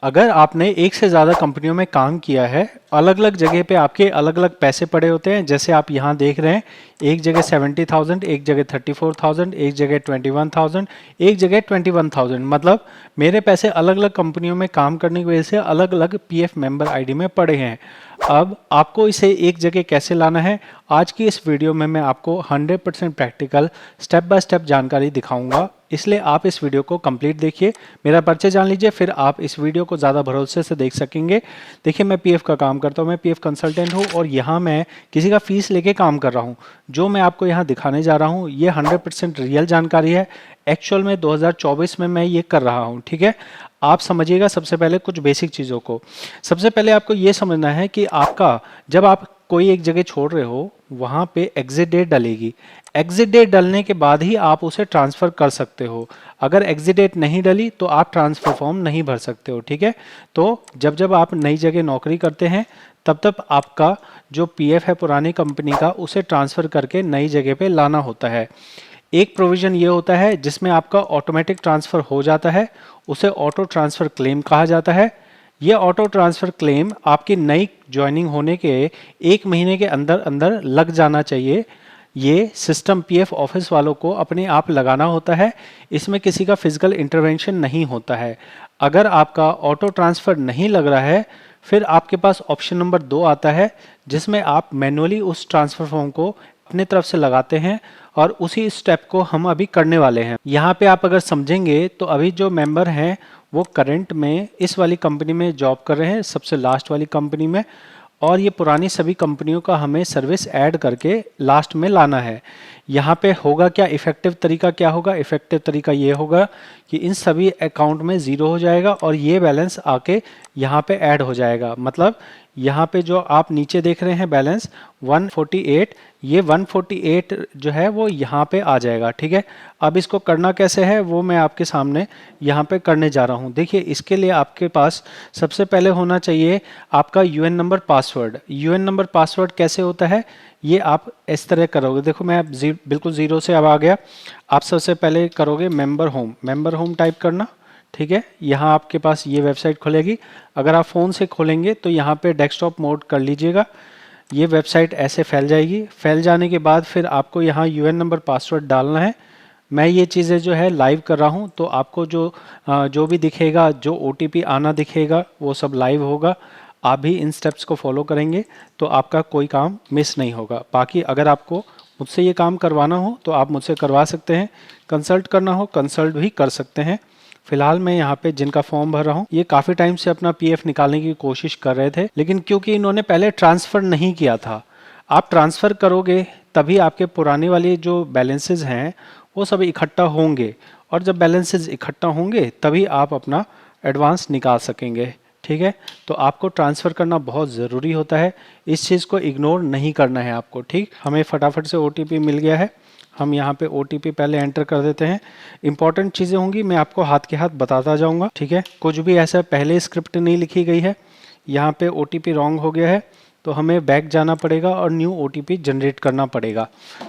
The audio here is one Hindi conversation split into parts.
अगर आपने एक से ज़्यादा कंपनियों में काम किया है, अलग अलग जगह पे आपके अलग अलग पैसे पड़े होते हैं। जैसे आप यहाँ देख रहे हैं, एक जगह 70,000, एक जगह 34,000, एक जगह 21,000, एक जगह 21,000। मतलब मेरे पैसे अलग अलग कंपनियों में काम करने की वजह से अलग अलग पीएफ मेंबर आईडी में पड़े हैं। अब आपको इसे एक जगह कैसे लाना है, आज की इस वीडियो में मैं आपको 100% प्रैक्टिकल स्टेप बाय स्टेप जानकारी दिखाऊंगा। इसलिए आप इस वीडियो को कंप्लीट देखिए, मेरा परिचय जान लीजिए, फिर आप इस वीडियो को ज़्यादा भरोसे से देख सकेंगे। देखिए, मैं पीएफ का काम करता हूँ, मैं पीएफ कंसल्टेंट हूँ और यहाँ मैं किसी का फीस लेके काम कर रहा हूँ। जो मैं आपको यहाँ दिखाने जा रहा हूँ ये 100% रियल जानकारी है। एक्चुअल में 2024 में मैं ये कर रहा हूँ। ठीक है, आप समझिएगा सबसे पहले कुछ बेसिक चीज़ों को। सबसे पहले आपको ये समझना है कि आपका जब आप कोई एक जगह छोड़ रहे हो वहाँ पे एग्जिट डेट डलेगी। एग्जिट डेट डलने के बाद ही आप उसे ट्रांसफ़र कर सकते हो। अगर एग्जिट डेट नहीं डली तो आप ट्रांसफ़र फॉर्म नहीं भर सकते हो। ठीक है, तो जब जब आप नई जगह नौकरी करते हैं तब तब आपका जो पीएफ है पुरानी कंपनी का, उसे ट्रांसफ़र करके नई जगह पे लाना होता है। एक प्रोविज़न ये होता है जिसमें आपका ऑटोमेटिक ट्रांसफ़र हो जाता है, उसे ऑटो ट्रांसफ़र क्लेम कहा जाता है। ये ऑटो ट्रांसफ़र क्लेम आपकी नई ज्वाइनिंग होने के 1 महीने के अंदर अंदर लग जाना चाहिए। ये सिस्टम पीएफ ऑफिस वालों को अपने आप लगाना होता है, इसमें किसी का फिजिकल इंटरवेंशन नहीं होता है। अगर आपका ऑटो ट्रांसफ़र नहीं लग रहा है, फिर आपके पास ऑप्शन नंबर 2 आता है जिसमें आप मैनुअली उस ट्रांसफ़र फॉर्म को अपनी तरफ से लगाते हैं और उसी स्टेप को हम अभी करने वाले हैं। यहाँ पे आप अगर समझेंगे तो अभी जो मेंबर हैं वो करंट में इस वाली कंपनी में जॉब कर रहे हैं, सबसे लास्ट वाली कंपनी में, और ये पुरानी सभी कंपनियों का हमें सर्विस ऐड करके लास्ट में लाना है। यहाँ पे होगा क्या, इफेक्टिव तरीका क्या होगा? इफेक्टिव तरीका ये होगा कि इन सभी अकाउंट में ज़ीरो हो जाएगा और ये बैलेंस आके यहाँ पे ऐड हो जाएगा। मतलब यहाँ पे जो आप नीचे देख रहे हैं बैलेंस 148, ये 148 जो है वो यहाँ पे आ जाएगा। ठीक है, अब इसको करना कैसे है वो मैं आपके सामने यहाँ पे करने जा रहा हूँ। देखिए, इसके लिए आपके पास सबसे पहले होना चाहिए आपका UN number password. UN number password कैसे होता है, ये आप इस तरह करोगे। देखो मैं बिल्कुल ज़ीरो से अब आ गया। आप सबसे पहले करोगे मेंबर होम टाइप करना। ठीक है, यहाँ आपके पास ये वेबसाइट खुलेगी। अगर आप फ़ोन से खोलेंगे तो यहाँ पे डेस्कटॉप मोड कर लीजिएगा। ये वेबसाइट ऐसे फैल जाएगी। फैल जाने के बाद फिर आपको यहाँ यूएन नंबर पासवर्ड डालना है। मैं ये चीज़ें जो है लाइव कर रहा हूँ, तो आपको जो भी दिखेगा, जो ओटीपी आना दिखेगा वो सब लाइव होगा। आप भी इन स्टेप्स को फॉलो करेंगे तो आपका कोई काम मिस नहीं होगा। बाकी अगर आपको मुझसे ये काम करवाना हो तो आप मुझसे करवा सकते हैं, कंसल्ट करना हो कंसल्ट भी कर सकते हैं। फिलहाल मैं यहाँ पे जिनका फॉर्म भर रहा हूँ ये काफ़ी टाइम से अपना पीएफ निकालने की कोशिश कर रहे थे, लेकिन क्योंकि इन्होंने पहले ट्रांसफ़र नहीं किया था। आप ट्रांसफ़र करोगे तभी आपके पुराने वाले जो बैलेंसेस हैं वो सब इकट्ठा होंगे, और जब बैलेंसेस इकट्ठा होंगे तभी आप अपना एडवांस निकाल सकेंगे। ठीक है, तो आपको ट्रांसफ़र करना बहुत ज़रूरी होता है, इस चीज़ को इग्नोर नहीं करना है आपको। ठीक, हमें फटाफट से ओटीपी मिल गया है, हम यहाँ पे ओटीपी पहले एंटर कर देते हैं। इंपॉर्टेंट चीज़ें होंगी मैं आपको हाथ के हाथ बताता जाऊँगा। ठीक है, कुछ भी ऐसा पहले स्क्रिप्ट नहीं लिखी गई है। यहाँ पे ओटीपी रॉन्ग हो गया है तो हमें बैक जाना पड़ेगा और न्यू ओटीपी जनरेट करना पड़ेगा।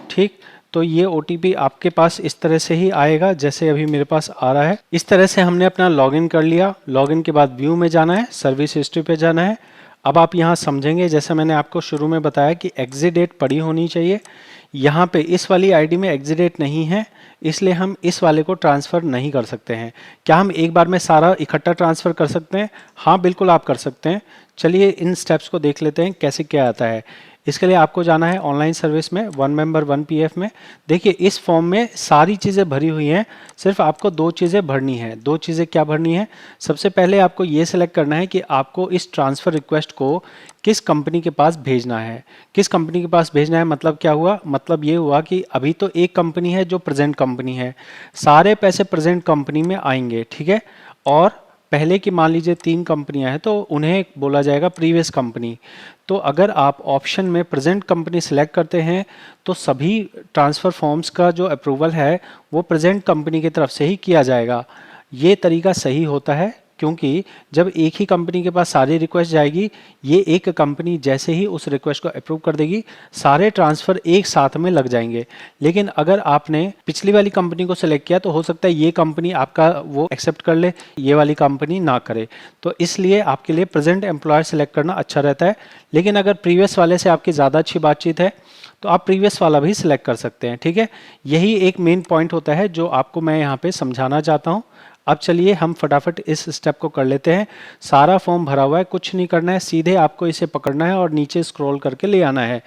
ठीक, तो ये ओटीपी आपके पास इस तरह से ही आएगा जैसे अभी मेरे पास आ रहा है। इस तरह से हमने अपना लॉगिन कर लिया। लॉगिन के बाद व्यू में जाना है, सर्विस हिस्ट्री पे जाना है। अब आप यहाँ समझेंगे, जैसे मैंने आपको शुरू में बताया कि एग्जिट डेट पड़ी होनी चाहिए। यहाँ पे इस वाली आईडी में एग्जिट डेट नहीं है, इसलिए हम इस वाले को ट्रांसफ़र नहीं कर सकते हैं। क्या हम एक बार में सारा इकट्ठा ट्रांसफ़र कर सकते हैं? हाँ बिल्कुल आप कर सकते हैं। चलिए इन स्टेप्स को देख लेते हैं कैसे क्या आता है। इसके लिए आपको जाना है ऑनलाइन सर्विस में, वन मेंबर वन पीएफ में। देखिए इस फॉर्म में सारी चीज़ें भरी हुई हैं, सिर्फ आपको 2 चीज़ें भरनी है। 2 चीज़ें क्या भरनी है? सबसे पहले आपको ये सिलेक्ट करना है कि आपको इस ट्रांसफ़र रिक्वेस्ट को किस कंपनी के पास भेजना है। किस कंपनी के पास भेजना है मतलब क्या हुआ? मतलब ये हुआ कि अभी तो एक कंपनी है जो प्रेजेंट कंपनी है, सारे पैसे प्रेजेंट कंपनी में आएंगे। ठीक है, और पहले की मान लीजिए 3 कंपनियां हैं तो उन्हें बोला जाएगा प्रीवियस कंपनी। तो अगर आप ऑप्शन में प्रेजेंट कंपनी सिलेक्ट करते हैं तो सभी ट्रांसफ़र फॉर्म्स का जो अप्रूवल है वो प्रेजेंट कंपनी की तरफ से ही किया जाएगा। ये तरीका सही होता है, क्योंकि जब एक ही कंपनी के पास सारी रिक्वेस्ट जाएगी, ये एक कंपनी जैसे ही उस रिक्वेस्ट को अप्रूव कर देगी, सारे ट्रांसफ़र एक साथ में लग जाएंगे। लेकिन अगर आपने पिछली वाली कंपनी को सिलेक्ट किया तो हो सकता है ये कंपनी आपका वो एक्सेप्ट कर ले, ये वाली कंपनी ना करे। तो इसलिए आपके लिए प्रेजेंट एम्प्लॉयर सेलेक्ट करना अच्छा रहता है। लेकिन अगर प्रीवियस वाले से आपकी ज़्यादा अच्छी बातचीत है तो आप प्रीवियस वाला भी सिलेक्ट कर सकते हैं। ठीक है, यही एक मेन पॉइंट होता है जो आपको मैं यहाँ पे समझाना चाहता हूँ। अब चलिए हम फटाफट इस स्टेप को कर लेते हैं। सारा फॉर्म भरा हुआ है, कुछ नहीं करना है, सीधे आपको इसे पकड़ना है और नीचे स्क्रॉल करके ले आना है।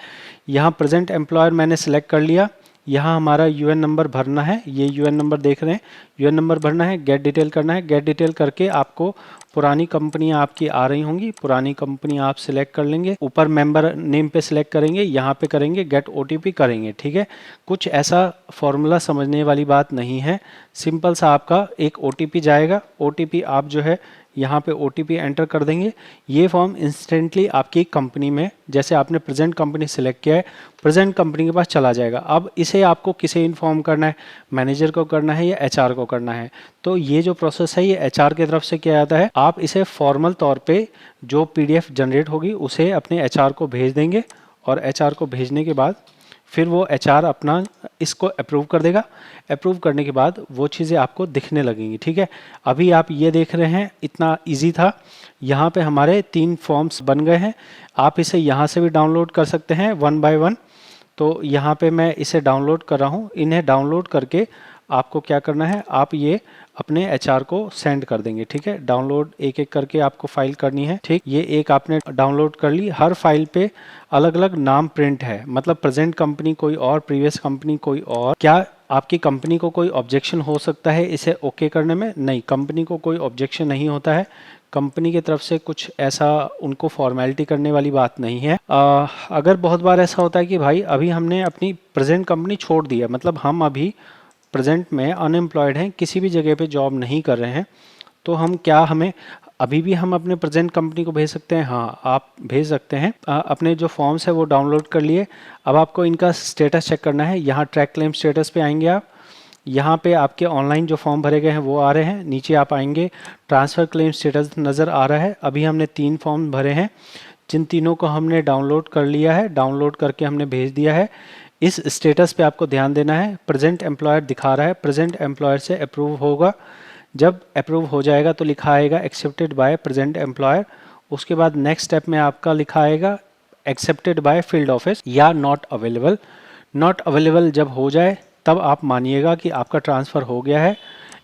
यहाँ प्रेजेंट एम्प्लॉयर मैंने सेलेक्ट कर लिया। यहाँ हमारा यूएन नंबर भरना है, ये यूएन नंबर देख रहे हैं, यूएन नंबर भरना है, गेट डिटेल करना है। गेट डिटेल करके आपको पुरानी कंपनियां आपकी आ रही होंगी, पुरानी कंपनी आप सिलेक्ट कर लेंगे। ऊपर मेंबर नेम पे सिलेक्ट करेंगे, यहाँ पे करेंगे गेट ओटीपी करेंगे। ठीक है, कुछ ऐसा फॉर्मूला समझने वाली बात नहीं है, सिंपल सा आपका एक ओटीपी जाएगा। ओटीपी आप जो है यहाँ पे ओटीपी एंटर कर देंगे। ये फॉर्म इंस्टेंटली आपकी कंपनी में, जैसे आपने प्रेजेंट कंपनी सिलेक्ट किया है, प्रेजेंट कंपनी के पास चला जाएगा। अब इसे आपको किसे इन्फॉर्म करना है, मैनेजर को करना है या एचआर को करना है। तो ये जो प्रोसेस है ये एचआर की तरफ से किया जाता है। आप इसे फॉर्मल तौर पे जो पीडीएफ जनरेट होगी उसे अपने एचआर को भेज देंगे और एचआर को भेजने के बाद फिर वो एचआर अपना इसको अप्रूव कर देगा। अप्रूव करने के बाद वो चीज़ें आपको दिखने लगेंगी। ठीक है, अभी आप ये देख रहे हैं, इतना इजी था। यहाँ पे हमारे 3 फॉर्म्स बन गए हैं। आप इसे यहाँ से भी डाउनलोड कर सकते हैं 1 बाय 1। तो यहाँ पे मैं इसे डाउनलोड कर रहा हूँ। इन्हें डाउनलोड करके आपको क्या करना है, आप ये अपने एचआर को सेंड कर देंगे। ठीक है, डाउनलोड एक एक करके आपको फाइल करनी है। ठीक, ये एक आपने डाउनलोड कर ली। हर फाइल पे अलग अलग नाम प्रिंट है, मतलब प्रेजेंट कंपनी कोई और, प्रीवियस कंपनी कोई और। क्या आपकी कंपनी को कोई ऑब्जेक्शन हो सकता है इसे ओके करने में? नहीं, कंपनी को कोई ऑब्जेक्शन नहीं होता है। कंपनी की तरफ से कुछ ऐसा उनको फॉर्मेलिटी करने वाली बात नहीं है। अगर बहुत बार ऐसा होता है कि भाई अभी हमने अपनी प्रेजेंट कंपनी छोड़ दी है, मतलब हम अभी प्रेजेंट में अनएम्प्लॉयड हैं, किसी भी जगह पे जॉब नहीं कर रहे हैं, तो हम क्या, हमें अभी भी हम अपने प्रेजेंट कंपनी को भेज सकते हैं? हाँ, आप भेज सकते हैं। अपने जो फॉर्म्स है वो डाउनलोड कर लिए। अब आपको इनका स्टेटस चेक करना है। यहाँ ट्रैक क्लेम स्टेटस पे आएंगे आप। यहाँ पे आपके ऑनलाइन जो फॉर्म भरे गए हैं वो आ रहे हैं। नीचे आप आएंगे, ट्रांसफ़र क्लेम स्टेटस नज़र आ रहा है। अभी हमने 3 फॉर्म भरे हैं, जिन तीनों को हमने डाउनलोड कर लिया है, डाउनलोड करके हमने भेज दिया है। इस स्टेटस पे आपको ध्यान देना है। प्रेजेंट एम्प्लॉयर दिखा रहा है, प्रेजेंट एम्प्लॉयर से अप्रूव होगा। जब अप्रूव हो जाएगा तो लिखा आएगा एक्सेप्टेड बाय प्रेजेंट एम्प्लॉयर। उसके बाद नेक्स्ट स्टेप में आपका लिखा आएगा एक्सेप्टेड बाय फील्ड ऑफिस या नॉट अवेलेबल। नॉट अवेलेबल जब हो जाए तब आप मानिएगा कि आपका ट्रांसफ़र हो गया है।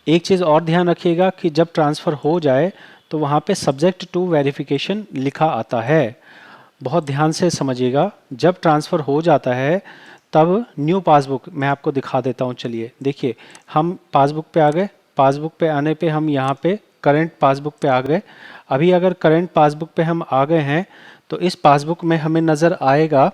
एक चीज़ और ध्यान रखिएगा कि जब ट्रांसफ़र हो जाए तो वहाँ पे सब्जेक्ट टू वेरिफिकेशन लिखा आता है। बहुत ध्यान से समझिएगा, जब ट्रांसफ़र हो जाता है तब न्यू पासबुक मैं आपको दिखा देता हूँ। चलिए देखिए, हम पासबुक पे आ गए। पासबुक पे आने पे हम यहाँ पे करंट पासबुक पे आ गए। अभी अगर करंट पासबुक पे हम आ गए हैं तो इस पासबुक में हमें नज़र आएगा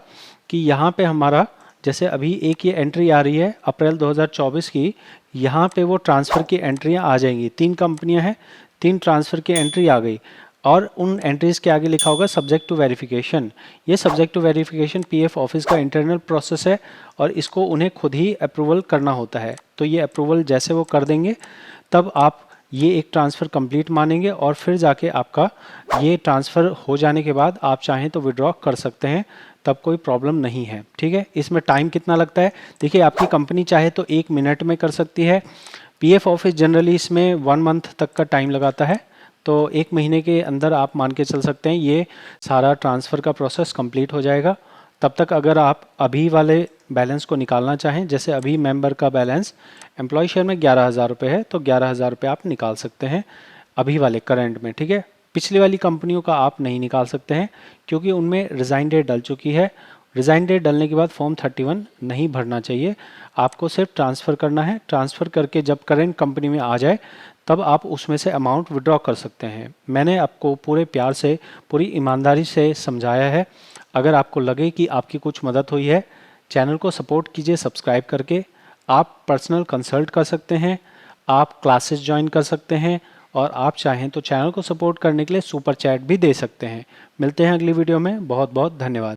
कि यहाँ पे हमारा, जैसे अभी एक ये एंट्री आ रही है अप्रैल 2024 की, यहाँ पे वो ट्रांसफ़र की एंट्रियाँ आ जाएंगी। 3 कंपनियाँ हैं, 3 ट्रांसफ़र की एंट्री आ गई और उन एंट्रीज़ के आगे लिखा होगा सब्जेक्ट टू वेरिफिकेशन। ये subject to verification PF office का इंटरनल प्रोसेस है और इसको उन्हें खुद ही अप्रूवल करना होता है। तो ये अप्रूवल जैसे वो कर देंगे तब आप ये एक ट्रांसफ़र कंप्लीट मानेंगे और फिर जाके आपका ये ट्रांसफ़र हो जाने के बाद आप चाहें तो विड्रॉ कर सकते हैं, तब कोई प्रॉब्लम नहीं है। ठीक है, इसमें टाइम कितना लगता है? देखिए, आपकी कंपनी चाहे तो 1 मिनट में कर सकती है। पीएफ ऑफिस जनरली इसमें 1 मंथ तक का टाइम लगाता है, तो 1 महीने के अंदर आप मान के चल सकते हैं ये सारा ट्रांसफ़र का प्रोसेस कंप्लीट हो जाएगा। तब तक अगर आप अभी वाले बैलेंस को निकालना चाहें, जैसे अभी मेंबर का बैलेंस एम्प्लॉय शेयर में 11,000 रुपये है, तो 11,000 रुपये आप निकाल सकते हैं अभी वाले करंट में। ठीक है, पिछली वाली कंपनियों का आप नहीं निकाल सकते हैं क्योंकि उनमें रिज़ाइन डेट डल चुकी है। रिज़ाइन डेट डलने के बाद फॉर्म 31 नहीं भरना चाहिए, आपको सिर्फ ट्रांसफ़र करना है। ट्रांसफ़र करके जब करंट कंपनी में आ जाए तब आप उसमें से अमाउंट विड्रॉ कर सकते हैं। मैंने आपको पूरे प्यार से, पूरी ईमानदारी से समझाया है। अगर आपको लगे कि आपकी कुछ मदद हुई है, चैनल को सपोर्ट कीजिए सब्सक्राइब करके। आप पर्सनल कंसल्ट कर सकते हैं, आप क्लासेस ज्वाइन कर सकते हैं और आप चाहें तो चैनल को सपोर्ट करने के लिए सुपर चैट भी दे सकते हैं। मिलते हैं अगली वीडियो में। बहुत बहुत धन्यवाद।